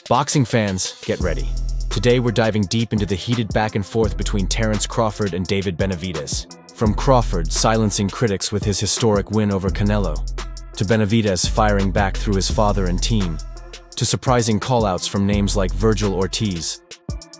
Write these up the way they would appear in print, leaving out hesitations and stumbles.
Boxing fans, get ready. Today we're diving deep into the heated back and forth between Terence Crawford and David Benavidez. From Crawford silencing critics with his historic win over Canelo, to Benavidez firing back through his father and team, to surprising callouts from names like Virgil Ortiz.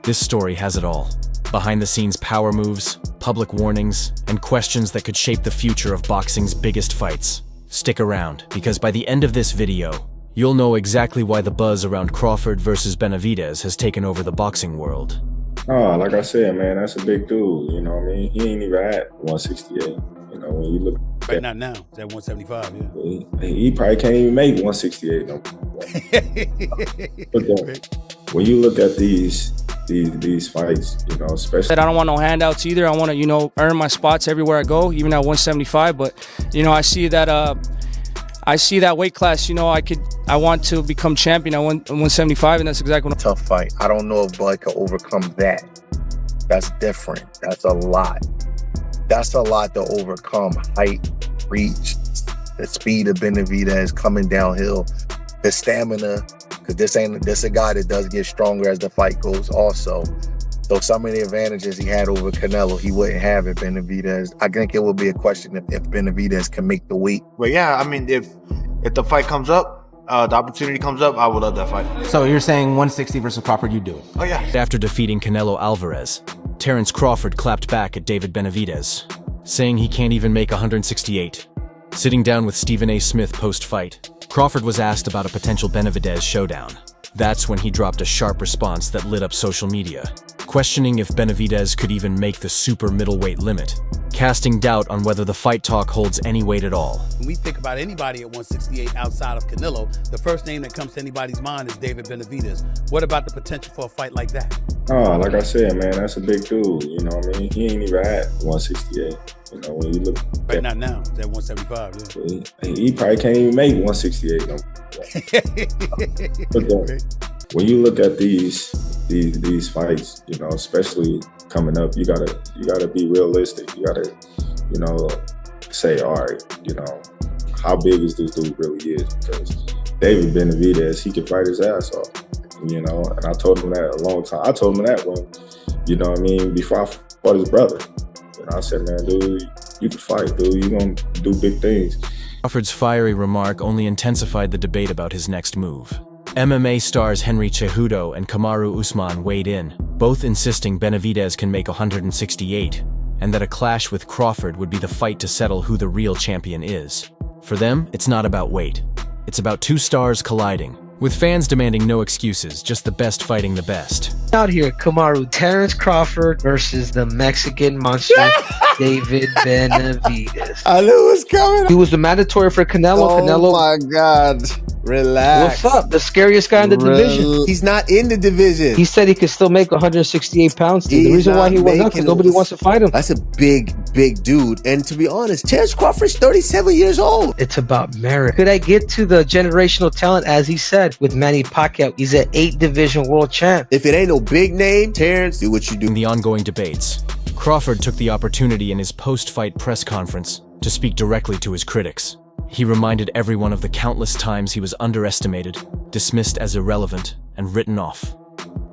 This story has it all. Behind-the-scenes power moves, public warnings, and questions that could shape the future of boxing's biggest fights. Stick around, because by the end of this video, you'll know exactly why the buzz around Crawford versus Benavidez has taken over the boxing world. Oh, like I said, man, that's a big dude, you know what I mean? He ain't even at 168, you know, when you look at right, not now, it's at 175, yeah. He probably can't even make 168 no more. But when you look at these fights, you know, especially... I don't want no handouts either. I want to, earn my spots everywhere I go, even at 175, but, I see that weight class, I want to become champion at 175, and that's exactly what Tough fight. I don't know if Bud can overcome that. That's different. That's a lot. That's a lot to overcome. Height, reach, the speed of Benavidez coming downhill, the stamina, because this a guy that does get stronger as the fight goes also. So some of the advantages he had over Canelo, he wouldn't have at Benavidez. I think it would be a question if Benavidez can make the weight. But yeah, I mean, if the fight comes up, the opportunity comes up, I would love that fight. So you're saying 160 versus Crawford, you do it? Oh, yeah. After defeating Canelo Alvarez, Terence Crawford clapped back at David Benavidez, saying he can't even make 168. Sitting down with Stephen A. Smith post-fight, Crawford was asked about a potential Benavidez showdown. That's when he dropped a sharp response that lit up social media, questioning if Benavidez could even make the super middleweight limit, casting doubt on whether the fight talk holds any weight at all. When we think about anybody at 168 outside of Canelo, the first name that comes to anybody's mind is David Benavidez. What about the potential for a fight like that? Oh, like I said, man, that's a big dude, you know what I mean? He ain't even at 168, you know, when you look... Right, not now, it's at 175, yeah. He probably can't even make 168 no more. But when you look at these fights, you know, especially coming up, you gotta be realistic. You gotta, say, all right, how big is this dude really is? Because David Benavidez, he can fight his ass off, and I told him that a long time. I told him that when, before I fought his brother. I said, man, dude, you can fight, dude. You're gonna do big things. Crawford's fiery remark only intensified the debate about his next move. MMA stars Henry Cejudo and Kamaru Usman weighed in, both insisting Benavidez can make 168, and that a clash with Crawford would be the fight to settle who the real champion is. For them, it's not about weight. It's about two stars colliding, with fans demanding no excuses, just the best fighting the best. Out here, Kamaru, Terence Crawford versus the Mexican monster, David Benavidez. I knew it was coming. He was the mandatory for Canelo. Oh my God. Relax. What's up? The scariest guy in the division. He's not in the division. He said he could still make 168 pounds. Dude. The reason why he was up because nobody wants to fight him. That's a big dude. And to be honest, Terence Crawford's 37 years old. It's about merit. Could I get to the generational talent, as he said, with Manny Pacquiao? He's an 8-division world champ. If it ain't no big name, Terence, do what you do. In the ongoing debates, Crawford took the opportunity in his post-fight press conference to speak directly to his critics. He reminded everyone of the countless times he was underestimated, dismissed as irrelevant, and written off,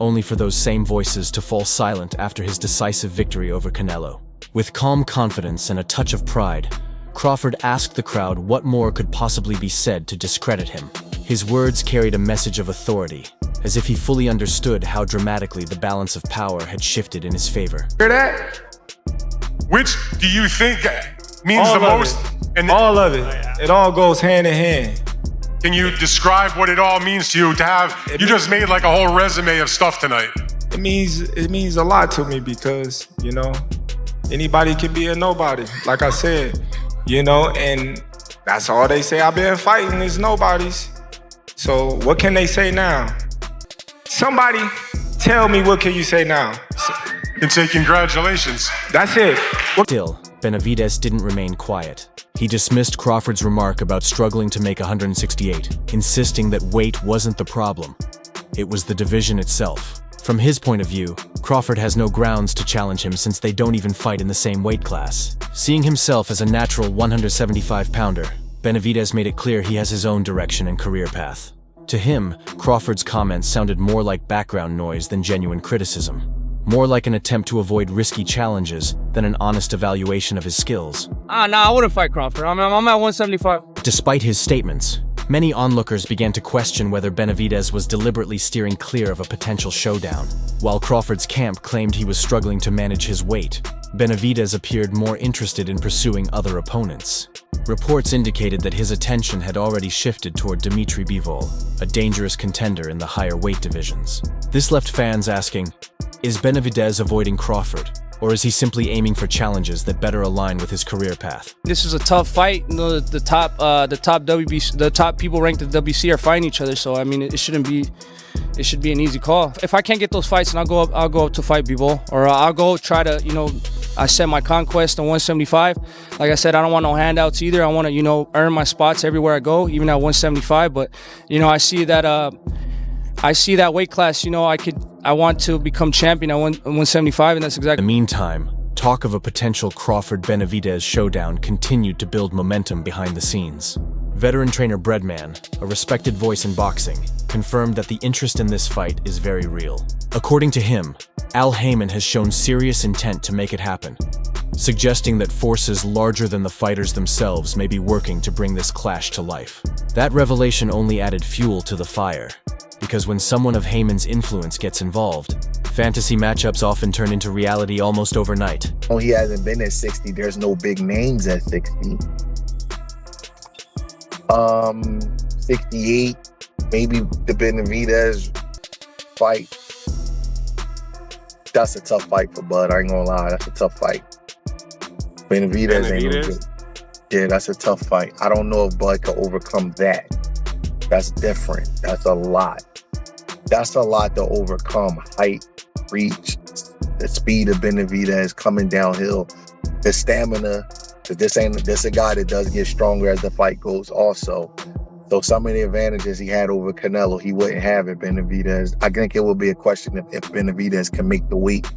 only for those same voices to fall silent after his decisive victory over Canelo. With calm confidence and a touch of pride, Crawford asked the crowd what more could possibly be said to discredit him. His words carried a message of authority, as if he fully understood how dramatically the balance of power had shifted in his favor. Hear that? Which do you think means all the most? All of it. It all goes hand in hand. Can you describe what it all means to you to have? You just made like a whole resume of stuff tonight. It means a lot to me because, anybody can be a nobody, like I said, and that's all they say I've been fighting is nobodies. So what can they say now? Somebody tell me, what can you say now? You can say congratulations. That's it. Still, Benavidez didn't remain quiet. He dismissed Crawford's remark about struggling to make 168, insisting that weight wasn't the problem. It was the division itself. From his point of view, Crawford has no grounds to challenge him since they don't even fight in the same weight class. Seeing himself as a natural 175-pounder, Benavidez made it clear he has his own direction and career path. To him, Crawford's comments sounded more like background noise than genuine criticism, more like an attempt to avoid risky challenges than an honest evaluation of his skills. Nah, I wouldn't fight Crawford. I'm at 175. Despite his statements, many onlookers began to question whether Benavidez was deliberately steering clear of a potential showdown. While Crawford's camp claimed he was struggling to manage his weight, Benavidez appeared more interested in pursuing other opponents. Reports indicated that his attention had already shifted toward Dimitri Bivol, a dangerous contender in the higher weight divisions. This left fans asking, is Benavidez avoiding Crawford, or is he simply aiming for challenges that better align with his career path? This is a tough fight. You know, the top people ranked at the WC are fighting each other. So I mean, it should be an easy call. If I can't get those fights, then I'll go up to fight Bivol, or I'll go try to, you know, I set my conquest on 175. Like I said, I don't want no handouts either. I want to, you know, earn my spots everywhere I go, even at 175. But you know, I see that weight class. You know, I want to become champion at 175, and that's exactly. In the meantime, talk of a potential Crawford-Benavidez showdown continued to build momentum behind the scenes. Veteran trainer Breadman, a respected voice in boxing, confirmed that the interest in this fight is very real. According to him, Al Haymon has shown serious intent to make it happen, suggesting that forces larger than the fighters themselves may be working to bring this clash to life. That revelation only added fuel to the fire, because when someone of Haymon's influence gets involved, fantasy matchups often turn into reality almost overnight. Oh, he hasn't been at 60. There's no big names at 60. 68, maybe the Benavidez fight. That's a tough fight for Bud. I ain't gonna lie, that's a tough fight. Benavidez ain't no good. Yeah, that's a tough fight. I don't know if Bud can overcome that. That's different. That's a lot. That's a lot to overcome. Height, reach, the speed of Benavidez coming downhill, the stamina. This a guy that does get stronger as the fight goes also. So some of the advantages he had over Canelo, he wouldn't have at Benavidez. I think it will be a question if Benavidez can make the weight.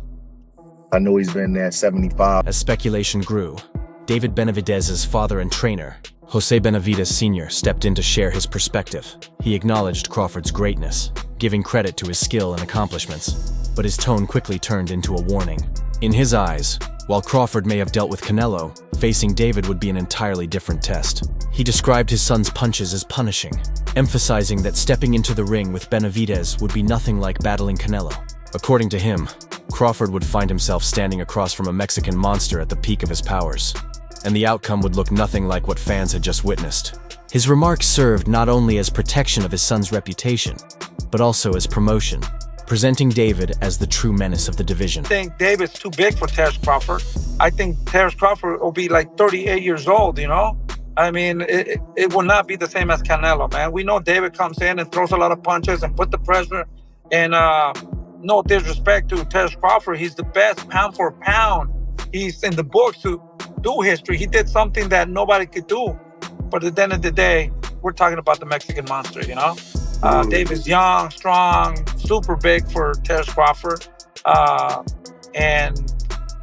I know he's been there at 75. As speculation grew, David Benavidez's father and trainer, Jose Benavidez Sr., stepped in to share his perspective. He acknowledged Crawford's greatness, giving credit to his skill and accomplishments, but his tone quickly turned into a warning. In his eyes, while Crawford may have dealt with Canelo, facing David would be an entirely different test. He described his son's punches as punishing, emphasizing that stepping into the ring with Benavidez would be nothing like battling Canelo. According to him, Crawford would find himself standing across from a Mexican monster at the peak of his powers, and the outcome would look nothing like what fans had just witnessed. His remarks served not only as protection of his son's reputation, but also as promotion, presenting David as the true menace of the division. I think David's too big for Terence Crawford. I think Terence Crawford will be like 38 years old, you know? I mean, it will not be the same as Canelo, man. We know David comes in and throws a lot of punches and put the pressure. And no disrespect to Terence Crawford, he's the best pound for pound. He's in the books to do history. He did something that nobody could do. But at the end of the day, we're talking about the Mexican monster, you know? David's young, strong, super big for Terence Crawford. And,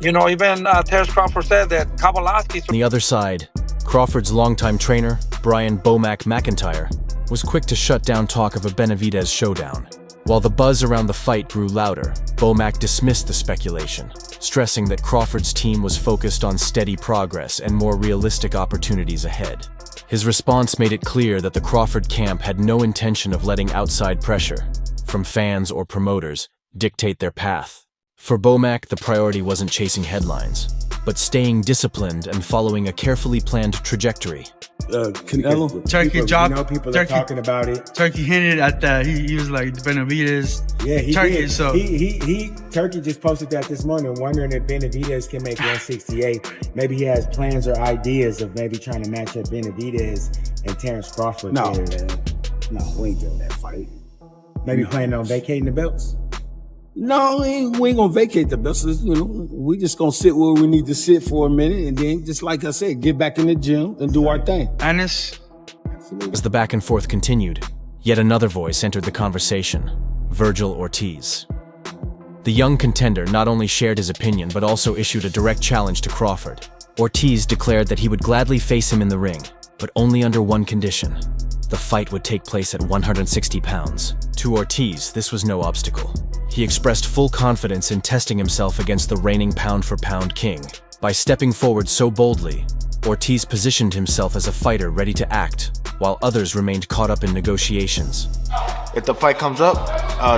you know, even Terence Crawford said that Kavalowski... On the other side, Crawford's longtime trainer, Brian Bomac McIntyre, was quick to shut down talk of a Benavidez showdown. While the buzz around the fight grew louder, Bomac dismissed the speculation, stressing that Crawford's team was focused on steady progress and more realistic opportunities ahead. His response made it clear that the Crawford camp had no intention of letting outside pressure, from fans or promoters, dictate their path. For Bomac, the priority wasn't chasing headlines, but staying disciplined and following a carefully planned trajectory. Canelo, Turkey dropped. You know, people are talking about it. Turkey hinted at that. He was like Benavidez. Yeah, he Turkey, did. So Turkey just posted that this morning, wondering if Benavidez can make 168. Maybe he has plans or ideas of maybe trying to match up Benavidez and Terence Crawford. No, we ain't doing that fight. Maybe planning on vacating the belts. No, we ain't gonna vacate the belts. You know, we just gonna sit where we need to sit for a minute, and then, just like I said, get back in the gym and do our thing. As the back and forth continued, yet another voice entered the conversation: Virgil Ortiz. The young contender not only shared his opinion, but also issued a direct challenge to Crawford. Ortiz declared that he would gladly face him in the ring, but only under one condition: the fight would take place at 160 pounds. To Ortiz, this was no obstacle. He expressed full confidence in testing himself against the reigning pound-for-pound king. By stepping forward so boldly, Ortiz positioned himself as a fighter ready to act, while others remained caught up in negotiations. If the fight comes up,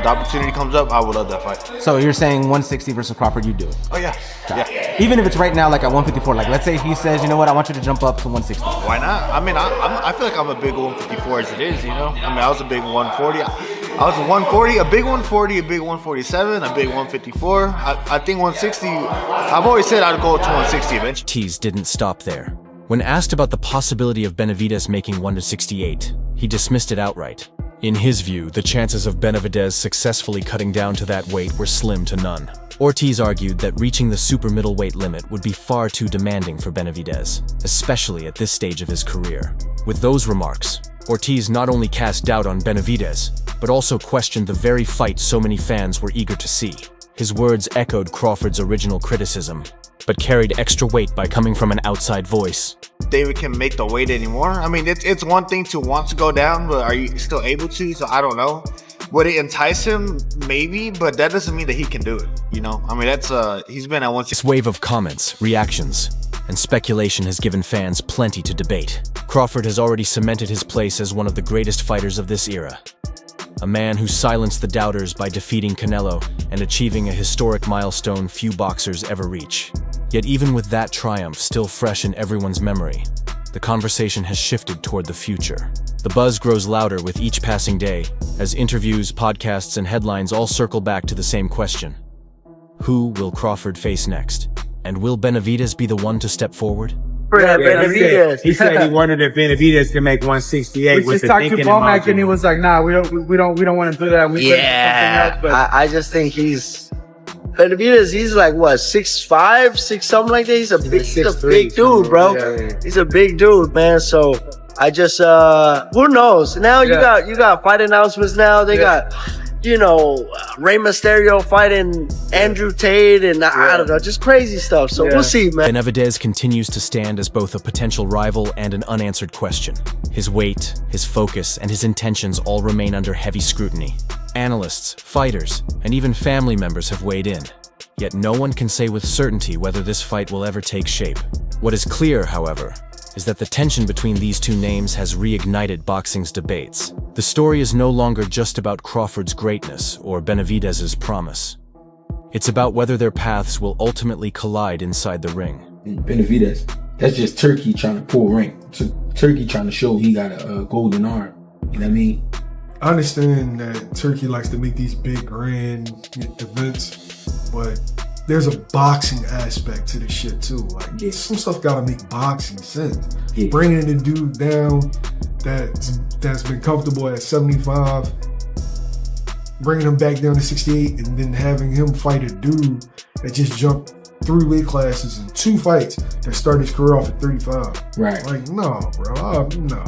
the opportunity comes up, I would love that fight. So you're saying 160 versus Crawford, you do it? Oh yeah, yeah. Even if it's right now like at 154, like let's say he says, you know what, I want you to jump up to 160. Why not? I mean, I feel like I'm a big 154 as it is, you know? I mean, I was a big 140. I was a 140, a big 140, a big 147, a big 154. I think 160, I've always said I'd go to 160 eventually. Ortiz didn't stop there. When asked about the possibility of Benavidez making 168, he dismissed it outright. In his view, the chances of Benavidez successfully cutting down to that weight were slim to none. Ortiz argued that reaching the super middleweight limit would be far too demanding for Benavidez, especially at this stage of his career. With those remarks, Ortiz not only cast doubt on Benavidez, but also questioned the very fight so many fans were eager to see. His words echoed Crawford's original criticism, but carried extra weight by coming from an outside voice. David can make the weight anymore. I mean, it's one thing to want to go down, but are you still able to? So I don't know. Would it entice him? Maybe, but that doesn't mean that he can do it. You know, I mean, he's been at 160. This wave of comments, reactions, and speculation has given fans plenty to debate. Crawford has already cemented his place as one of the greatest fighters of this era. A man who silenced the doubters by defeating Canelo and achieving a historic milestone few boxers ever reach. Yet even with that triumph still fresh in everyone's memory, the conversation has shifted toward the future. The buzz grows louder with each passing day, as interviews, podcasts, and headlines all circle back to the same question. Who will Crawford face next? And will Benavidez be the one to step forward? He said he wondered if Benavidez could make 168. We just talked to Bomac and he was like, "Nah, we don't want to do that. We yeah, something else." But I just think Benavidez. He's like what, 6'5", 6 something like that. He's a big dude, bro. Yeah. He's a big dude, man. So I just who knows? Now you got fight announcements now. They got, you know, Rey Mysterio fighting Andrew Tate and I don't know, just crazy stuff. So we'll see, man. Benavidez continues to stand as both a potential rival and an unanswered question. His weight, his focus, and his intentions all remain under heavy scrutiny. Analysts, fighters, and even family members have weighed in. Yet no one can say with certainty whether this fight will ever take shape. What is clear, however, is that the tension between these two names has reignited boxing's debates. The story is no longer just about Crawford's greatness or Benavidez's promise. It's about whether their paths will ultimately collide inside the ring. Benavidez, that's just Turkey trying to pull rank. Turkey trying to show he got a golden arm. You know what I mean? I understand that Turkey likes to make these big grand events, but there's a boxing aspect to this shit too. Like some stuff gotta make boxing sense. Bringing the dude down that's been comfortable at 75, bringing him back down to 68, and then having him fight a dude that just jumped 3 weight classes in 2 fights that started his career off at 35. Right. Like, no, bro. No.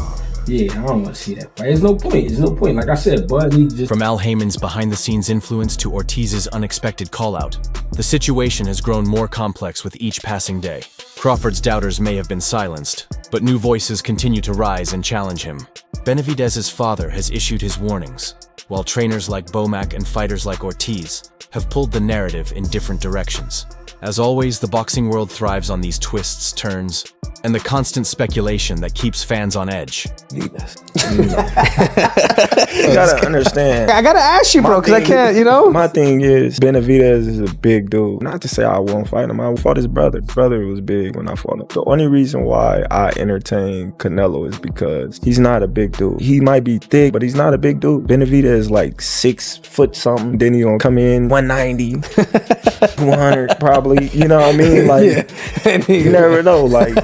Yeah, I don't want to see that fight. There's no point. There's no point. Like I said, Bud, he just... From Al Heyman's behind-the-scenes influence to Ortiz's unexpected call-out, the situation has grown more complex with each passing day. Crawford's doubters may have been silenced, but new voices continue to rise and challenge him. Benavidez's father has issued his warnings, while trainers like Bomac and fighters like Ortiz have pulled the narrative in different directions. As always, the boxing world thrives on these twists, turns, and the constant speculation that keeps fans on edge. You gotta understand. I gotta ask you, bro, because I can't, you know? My thing is, Benavidez is a big dude. Not to say I won't fight him. I fought his brother. His brother was big when I fought him. The only reason why I entertain Canelo is because he's not a big dude. He might be thick, but he's not a big dude. Benavidez is like 6 foot something. Then he gonna come in 190, 200 probably. You know what I mean? Like, you never know. Like,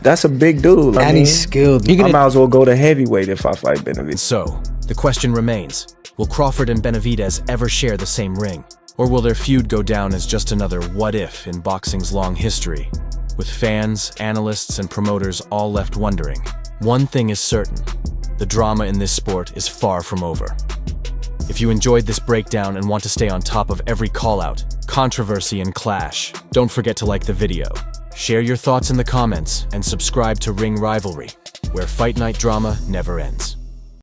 that's a big dude. And he's skilled. I might as well go to heavyweight if I fight Benavidez. So, the question remains, will Crawford and Benavidez ever share the same ring? Or will their feud go down as just another what-if in boxing's long history? With fans, analysts, and promoters all left wondering. One thing is certain, the drama in this sport is far from over. If you enjoyed this breakdown and want to stay on top of every call-out, controversy, and clash, don't forget to like the video. Share your thoughts in the comments and subscribe to Ring Rivalry, where fight night drama never ends.